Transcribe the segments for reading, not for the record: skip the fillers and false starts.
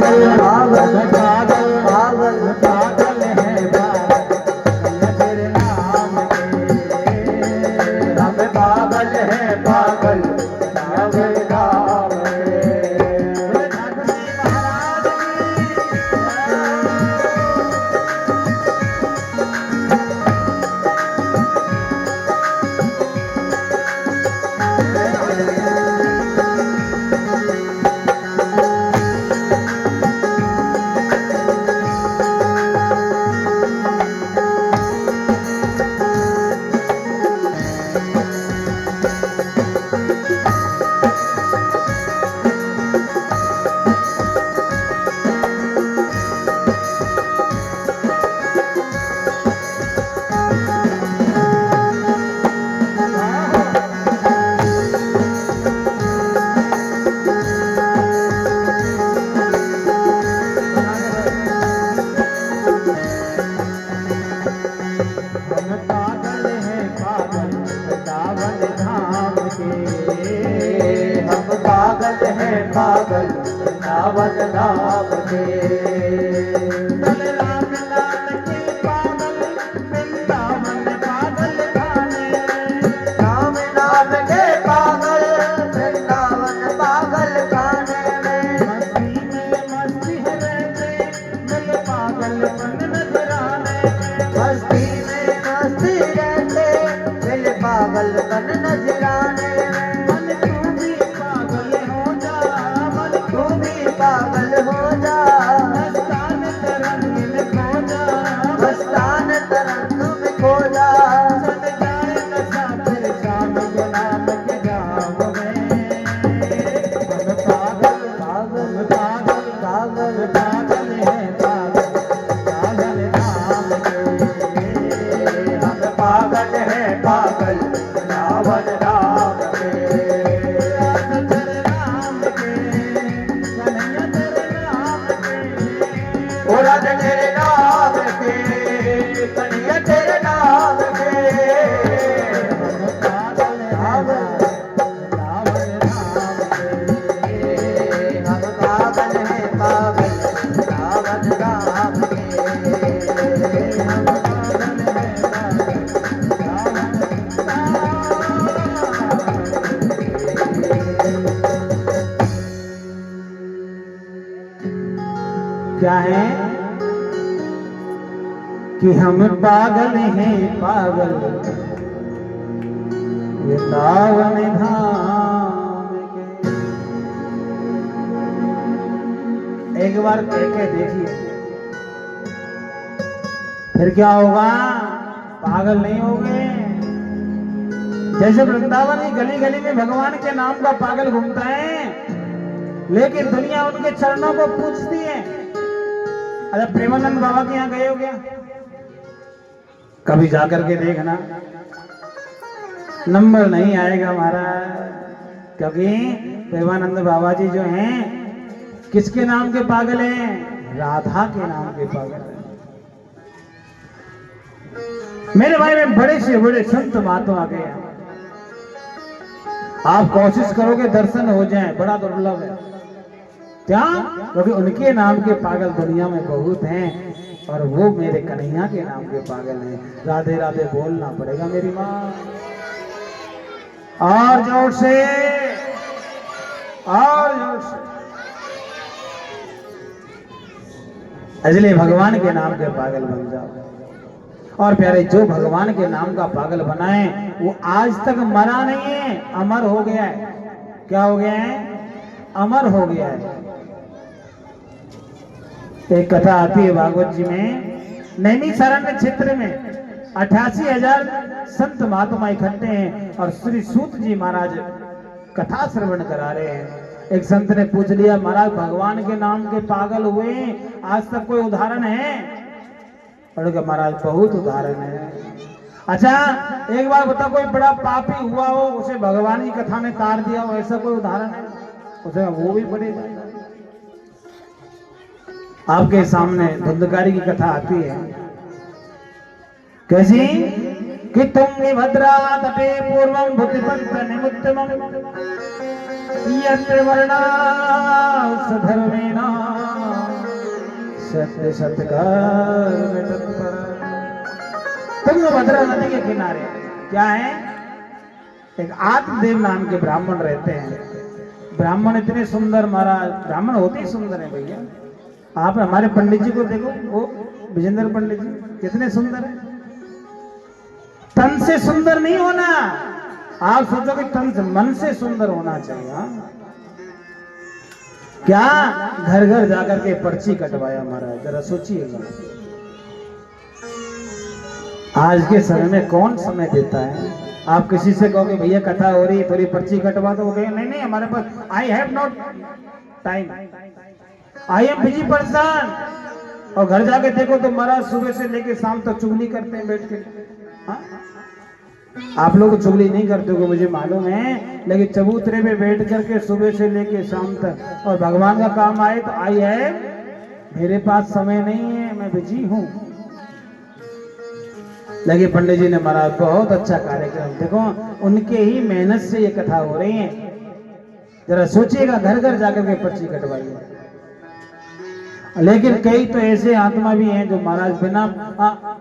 पागल पागल पागल पागल है तेरे नाम के। हम पागल है पागल पागल नाम पागल वृंदावन धाम के। राम नाम के पागल वृंदावन पागल खाने। राम नाम के पागल वृंदावन पागल खाने में। मस्ती में मस्ती है रहते मिल पागलपन नजराने में। मस्ती में मस्ती रहते मिल पागलपन नजराने में। पागल हो जा मस्तान तरंग में खो जा। मस्तान तरंग में खो जा। सद जाए नशा तेरे शाम के नाम के जाम में। हम पागल पागल पागल पागल पागल है पागल पागल नाम के। हम पागल है पागल रावण नाम के। राधा तेरे नाम के कन्हैया तेरे नाम के। पागल रावण रावण नाम के। हम पागल है पागल रावण नाम के। हम पागल है पागल रावण क्या है कि हम पागल हैं पागल वृंदावन धाम के। एक बार कह के देखिए फिर क्या होगा। पागल नहीं होगे। जैसे वृंदावन की गली गली में भगवान के नाम का पागल घूमता है लेकिन दुनिया उनके चरणों को पूछती है। अरे प्रेमानंद बाबा के यहाँ गए हो क्या? कभी जाकर के देखना नंबर नहीं आएगा महाराज। क्योंकि प्रेमानंद बाबा जी जो हैं किसके नाम के पागल हैं? राधा के नाम के पागल हैं। मेरे भाई में बड़े से बड़े संत महात्मा गए हैं। आप कोशिश करोगे दर्शन हो जाए, बड़ा दुर्लभ है। क्या? क्योंकि उनके नाम के पागल दुनिया में बहुत हैं और वो मेरे कन्हैया के नाम के पागल हैं। राधे राधे बोलना पड़ेगा मेरी माँ। और जोर से और जोर से। इसलिए भगवान के नाम के पागल बन जाओ। और प्यारे जो भगवान के नाम का पागल बनाए वो आज तक मरा नहीं है, अमर हो गया है। क्या हो गया है? अमर हो गया है। एक कथा आती है भागवत जी में। नैमिषारण्य क्षेत्र में 88,000 संत महात्मा इकट्ठे हैं और श्री सूत जी महाराज कथा श्रवण करा रहे हैं। एक संत ने पूछ लिया, महाराज भगवान के नाम के पागल हुए आज तक कोई उदाहरण है? और महाराज बहुत उदाहरण है। अच्छा एक बार बता, कोई बड़ा पापी हुआ हो उसे भगवान की कथा में तार दिया हो, ऐसा कोई उदाहरण है? उसे वो भी पड़ेगा। आपके सामने धुंधकारी की कथा आती है। कैसी? कि तुंगी भद्रा तटे पूर्वं भूतिपंत निमुत्तमं यत्र वर्णा सधर्मेण सत्य सत्कार में तत्पर। तुंगभद्रा नदी के किनारे क्या है, एक आत्मदेव नाम के ब्राह्मण रहते हैं। ब्राह्मण इतने सुंदर, महाराज ब्राह्मण होते ही सुंदर है भैया। आप हमारे पंडित जी को देखो, वो विजेंद्र पंडित जी कितने सुंदर है। तन से सुंदर नहीं होना, आप सोचो कि तन से, मन से सुंदर होना चाहिए। हाँ? क्या घर घर जाकर के पर्ची कटवाया महाराज, जरा सोचिएगा। आज के समय में कौन समय देता है। आप किसी से कहोगे भैया कथा हो रही, थोड़ी पर्ची कटवा दो, कहेंगे नहीं नहीं हमारे पास, I have not time, I am busy person. और घर जाके देखो तो महाराज सुबह से लेके शाम तक चुगली करते हैं बैठ के। हाँ? आप लोग चुगली नहीं करते हो मुझे मालूम है, लेकिन चबूतरे पे बैठ करके सुबह से लेके शाम तक, और भगवान का काम आए तो आई है, मेरे पास समय नहीं है, मैं बिजी हूं। लगे पंडित जी ने महाराज बहुत अच्छा कार्यक्रम, देखो उनके ही मेहनत से ये कथा हो रही है। जरा सोचिएगा, घर घर जाकर के पर्ची कटवाइए। लेकिन कई तो ऐसे आत्मा भी हैं जो महाराज बिना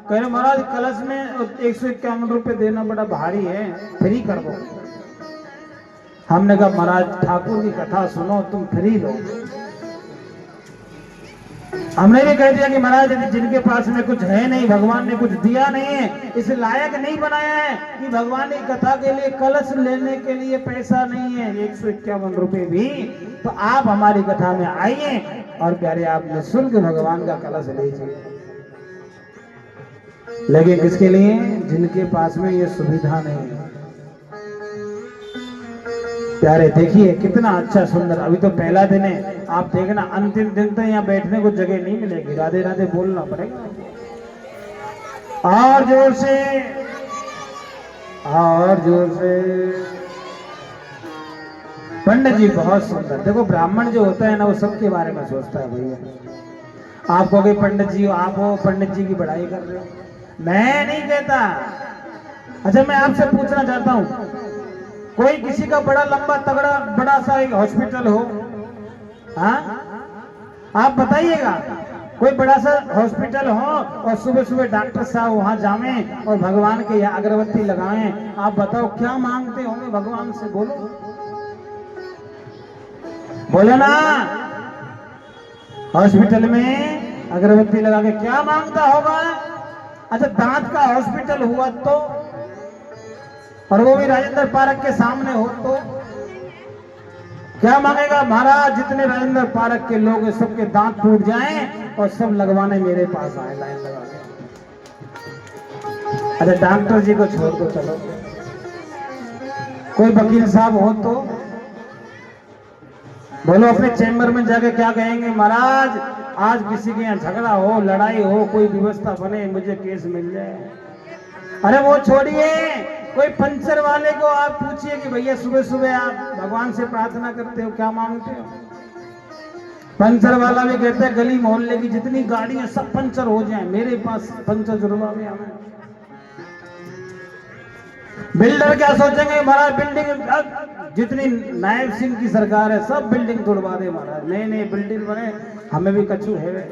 कह रहे महाराज कलश में 151 रुपए देना बड़ा भारी है, फ्री कर दो। हमने कहा महाराज ठाकुर की कथा सुनो, तुम फ्री लो। हमने भी कह दिया कि महाराज जिनके पास में कुछ है नहीं, भगवान ने कुछ दिया नहीं है, इस लायक नहीं बनाया है कि भगवान की कथा के लिए कलश लेने के लिए पैसा नहीं है 151 रुपए भी, तो आप हमारी कथा में आइए और प्यारे आप निःशुल्क भगवान का कलश लीजिए। लेकिन किसके लिए, जिनके पास में ये सुविधा नहीं है। प्यारे देखिए कितना अच्छा सुंदर, अभी तो पहला दिन है, आप देखना अंतिम दिन तो यहाँ बैठने को जगह नहीं मिलेगी, राधे राधे बोलना पड़ेगा। और जोर से, और जोर से। पंडित जी बहुत सुंदर, देखो ब्राह्मण जो होता है ना वो सबके बारे में सोचता है भैया। आप कहोगे पंडित जी, आप हो पंडित जी की बड़ाई कर रहे हो, मैं नहीं कहता। अच्छा मैं आपसे पूछना चाहता हूं, कोई किसी का बड़ा लंबा तगड़ा बड़ा सा एक हॉस्पिटल हो, हाँ आप बताइएगा, कोई बड़ा सा हॉस्पिटल हो और सुबह सुबह डॉक्टर साहब वहां जावें और भगवान के यहाँ अगरबत्ती लगाएं, आप बताओ क्या मांगते होंगे भगवान से, बोलो बोलो ना। हॉस्पिटल में अगरबत्ती लगा के क्या मांगता होगा। अच्छा दांत का हॉस्पिटल हुआ तो, और वो भी राजेंद्र पार्क के सामने हो तो क्या मांगेगा, महाराज जितने राजेंद्र पार्क के लोग हैं सबके दांत टूट जाएं और सब लगवाने मेरे पास आए लाइन लगा के। अच्छा डॉक्टर जी को छोड़ दो, चलो कोई वकील साहब हो तो बोलो अपने चैम्बर में जाके क्या कहेंगे, महाराज आज किसी के यहाँ झगड़ा हो, लड़ाई हो, कोई व्यवस्था बने, मुझे केस मिल जाए। अरे वो छोड़िए, कोई पंचर वाले को आप पूछिए कि भैया सुबह सुबह आप भगवान से प्रार्थना करते हो, क्या मांगते हो। पंचर वाला भी कहते हैं गली मोहल्ले की जितनी गाड़ियां सब पंचर हो जाएं, मेरे पास पंचर जुड़वा में आवे। बिल्डर क्या सोचेंगे, महाराज बिल्डिंग जितनी नायब सिंह की सरकार है सब बिल्डिंग तोड़वा दे महाराज, नए नए बिल्डिंग बने, हमें भी कछू है।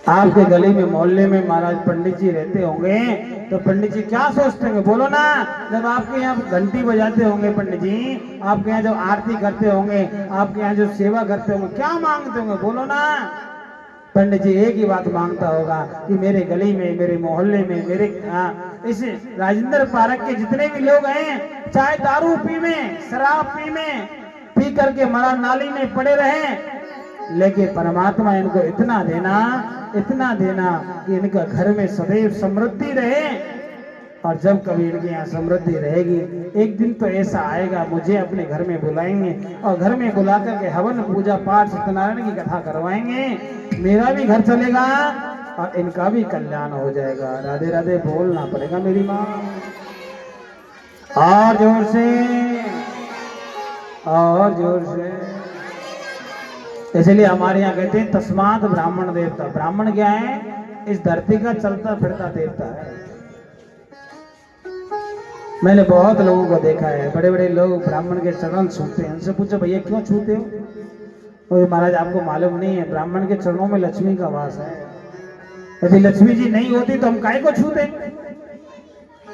आपके गली में मोहल्ले में महाराज पंडित जी रहते होंगे तो पंडित जी क्या सोचते होंगे, बोलो ना। जब आपके यहाँ घंटी बजाते होंगे पंडित जी, आपके यहाँ जब आरती करते होंगे, आपके यहाँ जो सेवा करते होंगे, क्या मांगते होंगे, बोलो ना। पंडित जी एक ही बात मांगता होगा कि मेरे गली में, मेरे मोहल्ले में, मेरे इस राजेंद्र पार्क के जितने भी लोग हैं, चाहे दारू पी में, शराब पी करके महाराज नाली में पड़े रहे, लेकिन परमात्मा इनको इतना देना कि इनका घर में सदैव समृद्धि रहे। और जब कभी इनके यहाँ समृद्धि रहेगी, एक दिन तो ऐसा आएगा मुझे अपने घर में बुलाएंगे और घर में बुला करके हवन पूजा पाठ सत्यनारायण की कथा करवाएंगे, मेरा भी घर चलेगा और इनका भी कल्याण हो जाएगा। राधे राधे बोलना पड़ेगा मेरी माँ, और जोर से, और जोर से। इसलिए हमारे यहाँ कहते हैं तस्मात ब्राह्मण देवता। ब्राह्मण क्या है, इस धरती का चलता फिरता देवता है। मैंने बहुत लोगों को देखा है, बड़े बड़े लोग ब्राह्मण के चरण छूते हैं, उनसे पूछो भैया क्यों छूते हो, और महाराज आपको मालूम नहीं है, ब्राह्मण के चरणों में लक्ष्मी का वास है। यदि लक्ष्मी जी नहीं होती तो हम काय को छूते?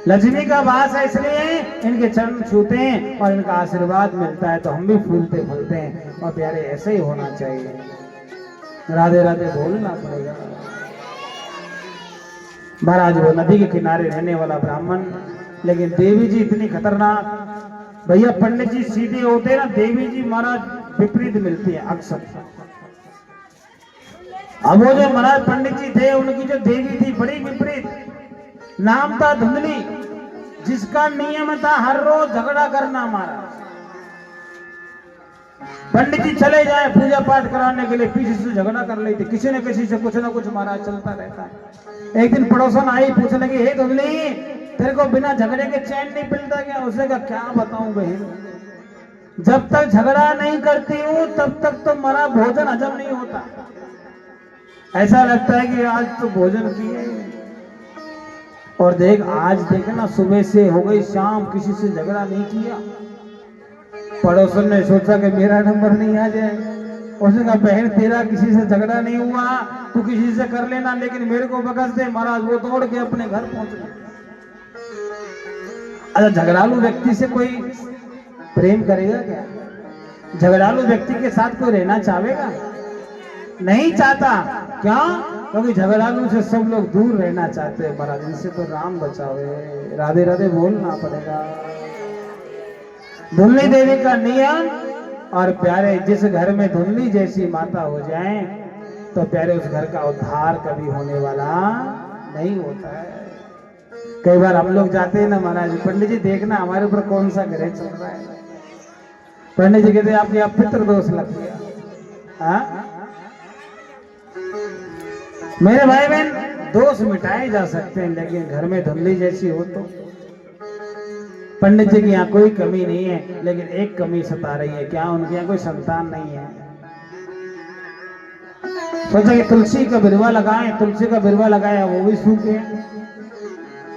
लक्ष्मी का वास है, इसलिए इनके चरण छूते हैं और इनका आशीर्वाद मिलता है, तो हम भी फूलते फूलते हैं। और प्यारे ऐसे ही होना चाहिए। राधे राधे बोलना पड़ेगा। महाराज वो नदी के किनारे रहने वाला ब्राह्मण, लेकिन देवी जी इतनी खतरनाक। भैया पंडित जी सीधे होते ना, देवी जी महाराज विपरीत मिलती है अक्सर। अब वो जो महाराज पंडित जी थे, उनकी जो देवी थी बड़ी विपरीत। नाम था धुंधली, जिसका नियम था हर रोज झगड़ा करना। महाराज पंडित जी चले जाए पूजा पाठ कराने के लिए, पीछे से झगड़ा कर लेते, किसी न किसी से कुछ ना कुछ महाराज चलता रहता है। एक दिन पड़ोसन आई, पूछने लगी, हे धुंधली, तेरे को बिना झगड़े के चैन नहीं मिलता क्या? उसने कहा, क्या बताऊं बहन, जब तक झगड़ा नहीं करती हूँ तब तक तो मेरा भोजन हजम नहीं होता। ऐसा लगता है कि आज तो भोजन किए। और देख, आज देखे ना, सुबह से हो गई शाम, किसी से झगड़ा नहीं किया। पड़ोसन ने सोचा कि मेरा नंबर नहीं आ जाए। उसने कहा, बहन तेरा किसी से झगड़ा नहीं हुआ, तू किसी से कर लेना, लेकिन मेरे को बकस दे। महाराज वो दौड़ के अपने घर पहुंच गए। अच्छा, झगड़ालू व्यक्ति से कोई प्रेम करेगा क्या? झगड़ालू व्यक्ति के साथ कोई रहना चाहेगा? नहीं चाहता। क्यों? क्योंकि झगड़ालू से सब लोग दूर रहना चाहते हैं। महाराज इनसे तो राम बचावे। राधे राधे बोलना पड़ेगा। धुंधली देवी का नियम। और प्यारे, जिस घर में धुंधली जैसी माता हो जाए तो प्यारे उस घर का उद्धार कभी होने वाला नहीं होता है। कई बार हम लोग जाते हैं ना महाराज, पंडित जी देखना हमारे ऊपर कौन सा ग्रह चल रहा है। पंडित जी कहते आपके आप पितृ दोष लग गया। मेरे भाई बहन, दोष मिटाए जा सकते हैं, लेकिन घर में धुंधली जैसी हो तो। पंडित जी की यहाँ कोई कमी नहीं है, लेकिन एक कमी सता रही है। क्या? उनके यहाँ कोई संतान नहीं है। सोचा कि तुलसी का बिरवा लगाएं, तुलसी का बिरवा लगाया, वो भी सूखे।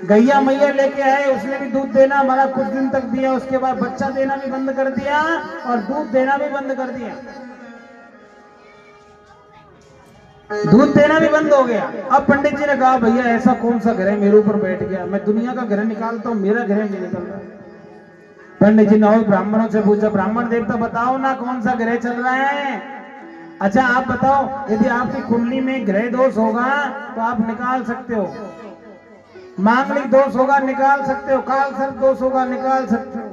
गैया मैया लेके आए, उसने भी दूध देना हमारा कुछ दिन तक दिया, उसके बाद बच्चा देना भी बंद कर दिया और दूध देना भी बंद कर दिया। दूध देना भी बंद हो गया। अब पंडित जी ने कहा, भैया ऐसा कौन सा ग्रह मेरे ऊपर बैठ गया? मैं दुनिया का ग्रह निकालता हूँ, मेरा ग्रह नहीं निकल रहा। पंडित जी ने और ब्राह्मणों से पूछा, ब्राह्मण देवता बताओ ना कौन सा ग्रह चल रहा है। अच्छा आप बताओ, यदि आपकी कुंडली में ग्रह दोष होगा तो आप निकाल सकते हो, मांगलिक दोष होगा निकाल सकते हो, काल सर्प दोष होगा निकाल सकते हो,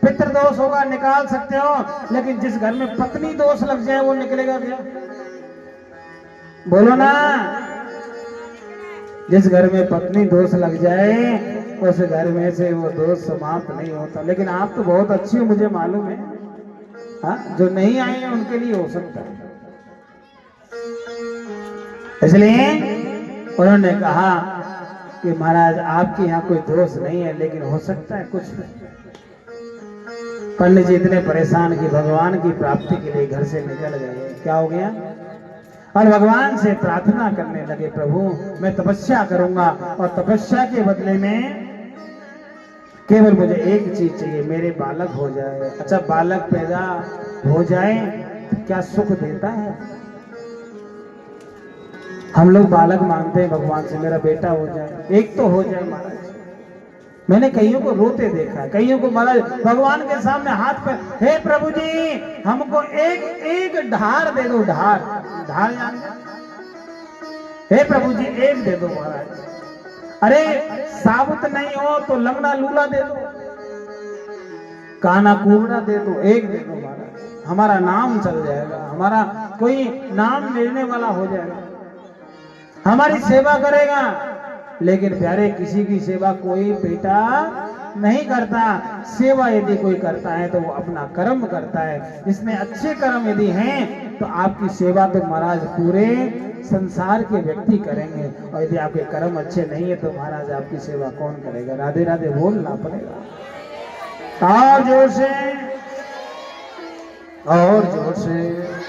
पितृ दोष होगा निकाल सकते हो, लेकिन जिस घर में पत्नी दोष लग जाए वो निकलेगा क्या? बोलो ना। जिस घर में पत्नी दोष लग जाए उस घर में से वो दोष समाप्त नहीं होता। लेकिन आप तो बहुत अच्छी हो, मुझे मालूम है। हाँ, जो नहीं आए हैं उनके लिए हो सकता है। इसलिए उन्होंने कहा कि महाराज आपके यहाँ कोई दोष नहीं है, लेकिन हो सकता है कुछ। पंडित जी इतने परेशान कि भगवान की प्राप्ति के लिए घर से निकल गए। क्या हो गया? और भगवान से प्रार्थना करने लगे, प्रभु मैं तपस्या करूंगा और तपस्या के बदले में केवल मुझे एक चीज चाहिए, मेरे बालक हो जाए। अच्छा, बालक पैदा हो जाए तो क्या सुख देता है? हम लोग बालक मांगते हैं भगवान से, मेरा बेटा हो जाए, एक तो हो जाए। महाराज मैंने कईयों को रोते देखा है, कईयों को महाराज भगवान के सामने हाथ पर, हे प्रभु जी हमको एक एक ढार दे दो। ढार ढार हे प्रभु जी एक दे दो महाराज। अरे साबुत नहीं हो तो लंगड़ा लूला दे दो, काना कुबड़ा दे दो, एक दे दो महाराज। हमारा नाम चल जाएगा, हमारा कोई नाम लेने वाला हो जाएगा, हमारी सेवा करेगा। लेकिन प्यारे, किसी की सेवा कोई बेटा नहीं करता। सेवा यदि कोई करता है तो वो अपना कर्म करता है। जिसमें अच्छे कर्म यदि हैं तो आपकी सेवा तो महाराज पूरे संसार के व्यक्ति करेंगे, और यदि आपके कर्म अच्छे नहीं है तो महाराज आपकी सेवा कौन करेगा? राधे राधे बोलना पड़ेगा। और जोर से, और जोर से।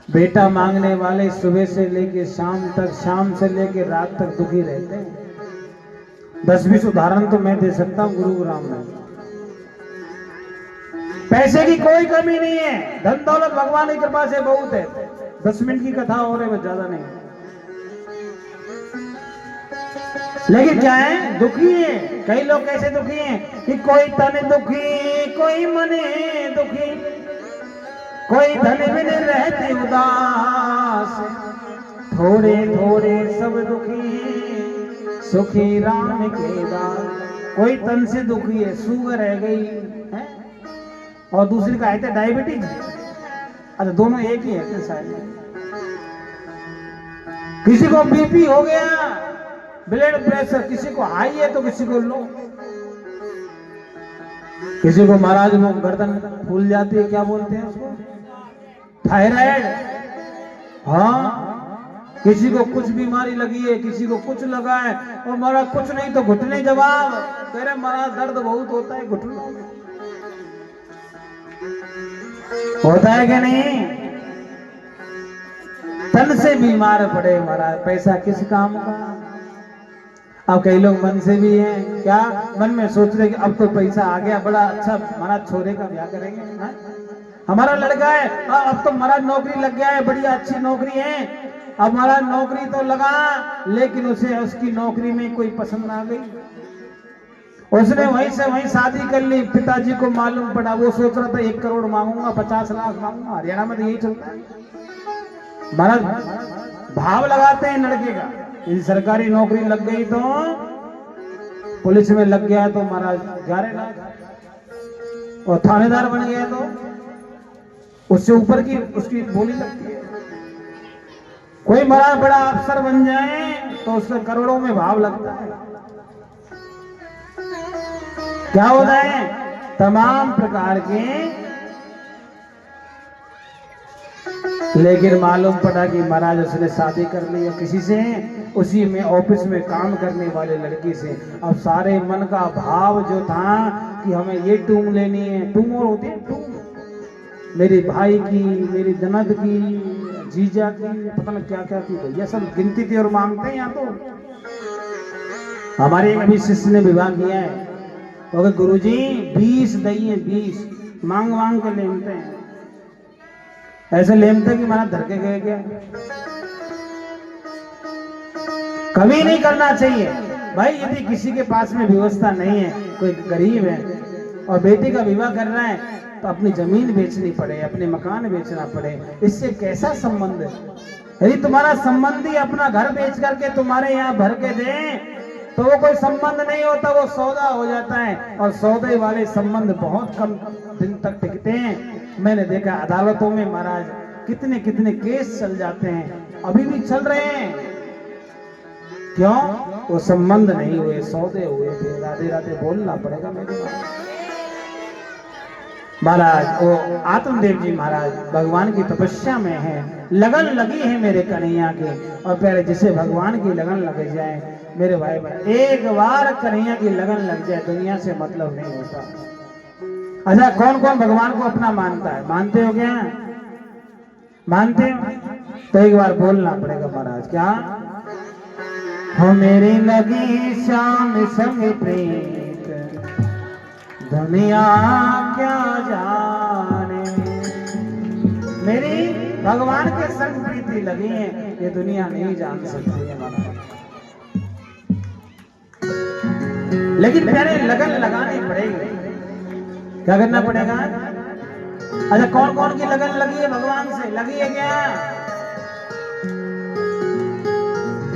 बेटा मांगने वाले सुबह से लेके शाम तक, शाम से लेके रात तक दुखी रहते हैं। 10-20 उदाहरण तो मैं दे सकता हूं गुरुग्राम में। पैसे की कोई कमी नहीं है, धन दौलत भगवान की कृपा से बहुत है। 10 मिनट की कथा हो रही है, ज्यादा नहीं। लेकिन क्या है, दुखी है। कई लोग कैसे दुखी हैं कि कोई तन दुखी, कोई मने दुखी, कोई धन बिन रहते उदास, थोड़े थोड़े सब दुखी, सुखी राम के दास। कोई तन से दुखी है, शुगर रह गई है, और दूसरी का है डायबिटीज। अच्छा, दोनों एक ही है शायद। किसी को बीपी हो गया, ब्लड प्रेशर, किसी को हाई है तो किसी को लो, किसी को महाराज वो गर्दन फूल जाती है, क्या बोलते हैं उसको, थायराइड। हाँ, किसी को कुछ बीमारी लगी है, किसी को कुछ लगा है, और महाराज कुछ नहीं तो घुटने जवाब कह रहे महाराज दर्द बहुत होता है घुटनों में। होता है कि नहीं? तन से बीमार पड़े महाराज, पैसा किस काम का। अब कई लोग मन से भी हैं, क्या मन में सोच रहे कि अब तो पैसा आ गया, बड़ा अच्छा महाराज छोरे का ब्याह करेंगे, हा? हमारा लड़का है, अब तो महाराज नौकरी लग गया है, बढ़िया अच्छी नौकरी है। अब महाराज नौकरी तो लगा, लेकिन उसे उसकी नौकरी में कोई पसंद आ गई, उसने वहीं से वहीं शादी कर ली। पिताजी को मालूम पड़ा, वो सोच रहा था 1 करोड़ मांगूंगा, 50 लाख मांगूंगा। हरियाणा में तो यही चलता है महाराज, भाव लगाते हैं लड़के का। यदि सरकारी नौकरी लग गई तो, पुलिस में लग गया तो महाराज 11 लाख, और थानेदार बन गया तो उससे ऊपर की उसकी बोली लगती है। कोई महाराज बड़ा अफसर बन जाए तो उसका करोड़ों में भाव लगता है। क्या होता है, तमाम प्रकार के। लेकिन मालूम पड़ा कि महाराज उसने शादी कर ली किसी से, उसी में ऑफिस में काम करने वाले लड़की से। अब सारे मन का भाव जो था कि हमें ये टूम लेनी है, टूम और होती है टूम, मेरे भाई की, मेरी ननद की, जीजा की, पता नहीं क्या क्या की, भैया सब गिनती थी और मांगते हैं। यहाँ तो हमारे एक अभी शिष्य ने विवाह किया है, तो गुरुजी 20 दही 20 मांग मांग के लेमते हैं। ऐसे लेमते कि महाराज धर के गए क्या। कभी नहीं करना चाहिए भाई। यदि किसी के पास में व्यवस्था नहीं है, कोई गरीब है और बेटी का विवाह कर रहा है, तो अपनी जमीन बेचनी पड़े, अपने मकान बेचना पड़े, इससे कैसा संबंध है। यदि तुम्हारा संबंधी अपना घर बेच करके तुम्हारे यहाँ भर के दे, तो वो कोई संबंध नहीं होता, वो सौदा हो जाता है। और सौदे वाले संबंध बहुत कम दिन तक टिकते हैं। मैंने देखा अदालतों में महाराज कितने कितने केस चल जाते हैं, अभी भी चल रहे हैं। क्यों? वो संबंध नहीं हुए, सौदे हुए थे। राधे राधे बोलना पड़ेगा मेरे महाराज। वो आत्मदेव जी महाराज भगवान की तपस्या में है, लगन लगी है मेरे कन्हैया की। और पहले जिसे भगवान की लगन लग जाए मेरे भाई बहन, एक बार कन्हैया की लगन लग जाए, दुनिया से मतलब नहीं होता। अच्छा, कौन कौन भगवान को अपना मानता है? मानते हो क्या? मानते हो तो एक बार बोलना पड़ेगा महाराज। क्या? हो मेरी लगी श्याम संग प्रीत, दुनिया क्या जाने। मेरी भगवान के संग प्रीति लगी है, ये दुनिया नहीं जान सकती है महाराज। लेकिन पहले लगन लगानी पड़ेगी। क्या करना पड़ेगा? अच्छा, कौन कौन की लगन लगी है भगवान से? लगी है क्या?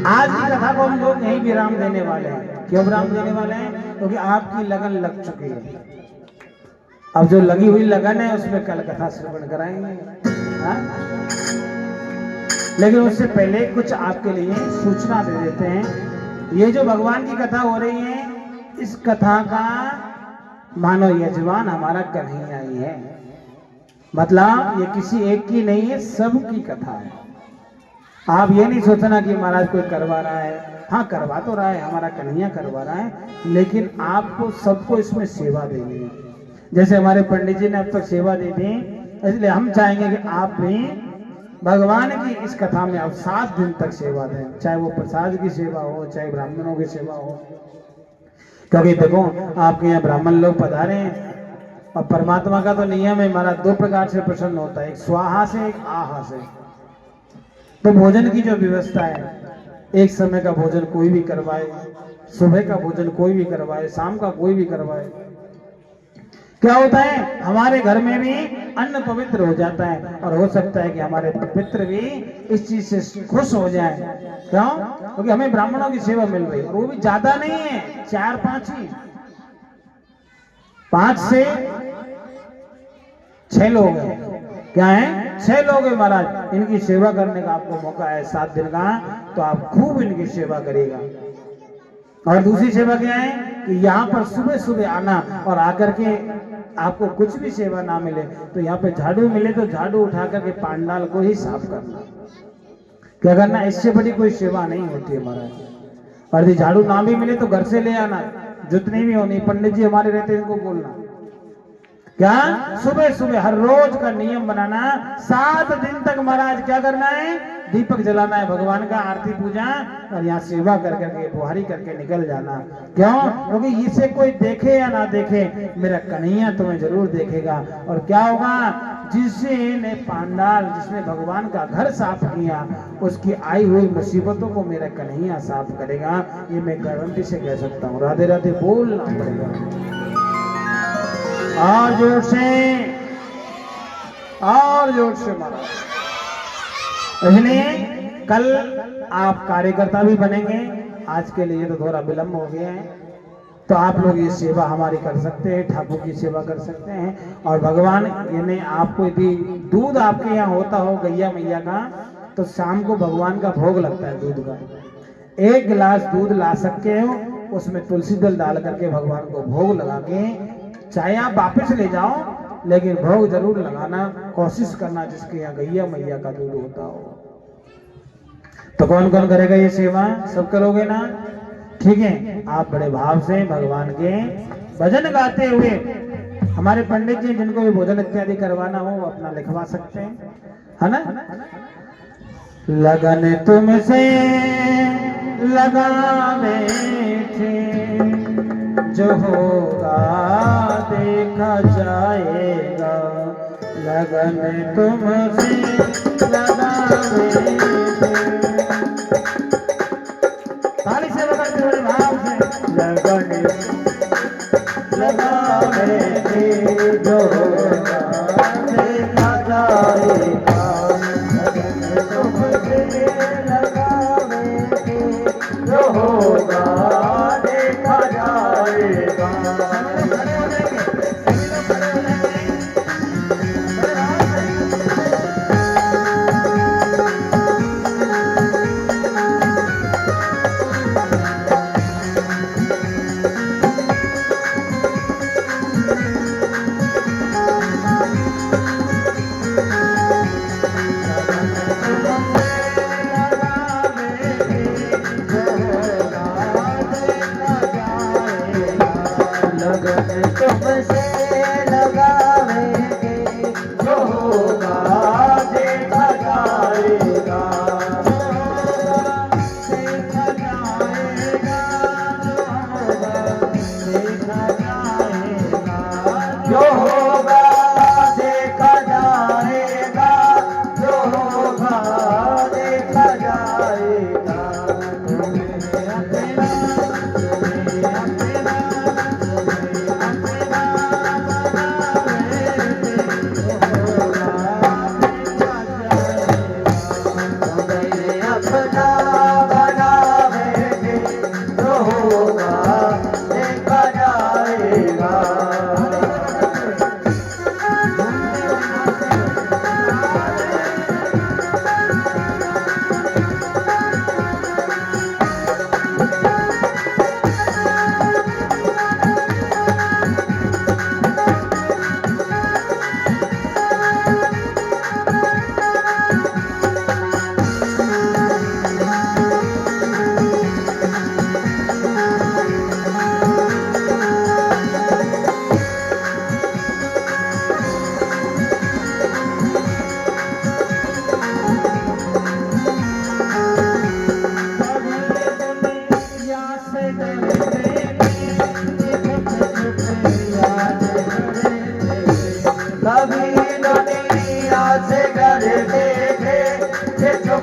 आज की कथा को हम लोग यही विराम देने वाले हैं। क्यों विराम देने वाले हैं? क्योंकि आपकी लगन लग चुकी है। अब जो लगी हुई लगन है उसमें कल कथा श्रवण कराएंगे। लेकिन उससे पहले कुछ आपके लिए सूचना दे देते हैं। ये जो भगवान की कथा हो रही है, इस कथा का मानो यजमान हमारा कन्हैया ही है। मतलब ये किसी एक की नहीं है, सबकी कथा है। आप ये नहीं सोचना कि महाराज कोई करवा रहा है। हाँ, करवा तो रहा है, हमारा कन्हैया करवा रहा है, लेकिन आपको सबको इसमें सेवा देनी है। जैसे हमारे पंडित जी ने अब तक सेवा दी थी, इसलिए हम चाहेंगे कि आप भी भगवान की इस कथा में अब 7 दिन तक सेवा दें, चाहे वो प्रसाद की सेवा हो, चाहे ब्राह्मणों की सेवा हो। क्योंकि देखो, आपके यहाँ ब्राह्मण लोग पधारे हैं और परमात्मा का तो नियम है महाराज, दो प्रकार से प्रसन्न होता है, एक स्वाहा से, एक आहा से। तो भोजन की जो व्यवस्था है, एक समय का भोजन कोई भी करवाए, सुबह का भोजन कोई भी करवाए, शाम का कोई भी करवाए, क्या होता है हमारे घर में भी अन्न पवित्र हो जाता है। और हो सकता है कि हमारे पितृ भी इस चीज से खुश हो जाए। क्यों? क्योंकि हमें ब्राह्मणों की सेवा मिल रही है, और वो भी ज्यादा नहीं है, 4-5 ही, 5 से 6 लोग हैं। क्या है? 6 लोग हैं महाराज। इनकी सेवा करने का आपको मौका है 7 दिन का, तो आप खूब इनकी सेवा करेगा। और दूसरी सेवा क्या है कि यहाँ पर सुबह सुबह आना, और आकर के आपको कुछ भी सेवा ना मिले तो यहाँ पे झाड़ू मिले तो झाड़ू उठा करके पांडाल को ही साफ करना। क्या करना? इससे बड़ी कोई सेवा नहीं होती है महाराज। और यदि झाड़ू ना भी मिले तो घर से ले आना, जितनी भी होनी, पंडित जी हमारे रहते हैं, इनको बोलना। क्या? सुबह सुबह हर रोज का नियम बनाना, 7 दिन तक महाराज क्या करना है? दीपक जलाना है भगवान का, आरती पूजा, और यहाँ सेवा कर करके बुहारी करके निकल जाना। क्यों? क्योंकि इसे कोई देखे या ना देखे, मेरा कन्हैया तुम्हें जरूर देखेगा। और क्या होगा? जिसने पांडाल, जिसने भगवान का घर साफ किया, उसकी आई हुई मुसीबतों को मेरा कन्हैया साफ करेगा। ये मैं गारंटी से कह सकता हूँ। राधे राधे बोलना पड़ेगा और जोर से महाराज। इसलिए कल आप कार्यकर्ता भी बनेंगे। आज के लिए तो थोड़ा विलंब हो गया है, तो आप लोग ये सेवा हमारी कर सकते हैं, ठाकुर की सेवा कर सकते हैं। और भगवान यानी आपको यदि दूध आपके यहाँ होता हो गैया मैया का, तो शाम को भगवान का भोग लगता है दूध का। 1 गिलास दूध ला सकते हो, उसमें तुलसी दल डाल करके भगवान को भोग लगा के, चाहे आप वापस ले जाओ, लेकिन भोग जरूर लगाना, कोशिश करना जिसके यहाँ गैया मैया का दूध होता हो। तो कौन कौन करेगा ये सेवा? सब करोगे ना? ठीक है। आप बड़े भाव से भगवान के भजन गाते हुए, हमारे पंडित जी जिनको भी भोजन इत्यादि करवाना हो अपना लिखवा सकते हैं, है ना? लगन तुमसे लगावे थे, जो होगा देखा जाएगा। लगन तुमसे लगावे थे, ताली से लगाते बड़े भाव से। लगन लगावे थे, जो होगा देखा जाएगा। लगन तुमसे लगावे थे, जो होगा देखा जाएगा।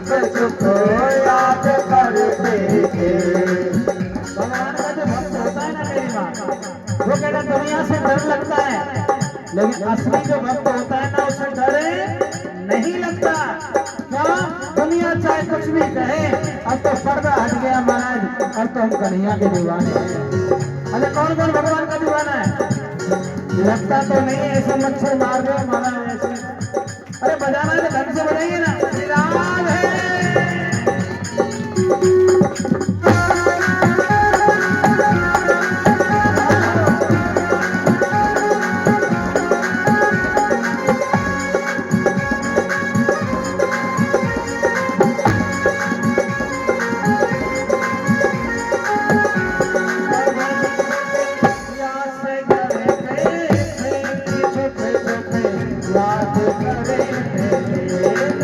सुख सुख याद करते थे। भगवान का जो भक्त होता है ना मेरी माँ, वो कहता दुनिया से डर लगता है, लेकिन असली जो भक्त होता है ना उसे डर नहीं लगता। क्या दुनिया चाहे कुछ भी कहे, अब तो पर्दा हट गया महाराज, अब तो हम कन्हैया के दीवाने हैं। अरे कौन कौन भगवान का दीवाना है? लगता तो नहीं है, ऐसे मच्छर मार दो महाराज ऐसे। अरे बजाना है तो ढंग से बजाइए ना। श्री राम है।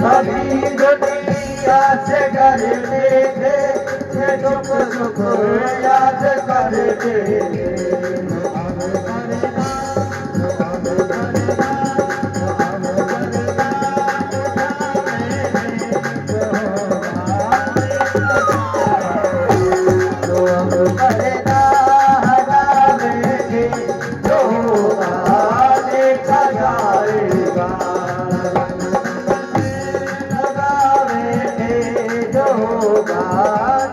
अभी दुनिया से करते थे, सुख सुख याद करते थे।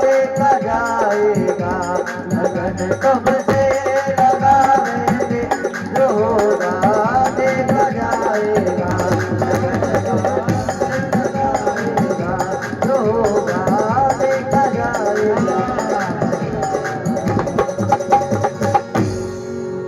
देखा जाएगा लगन कब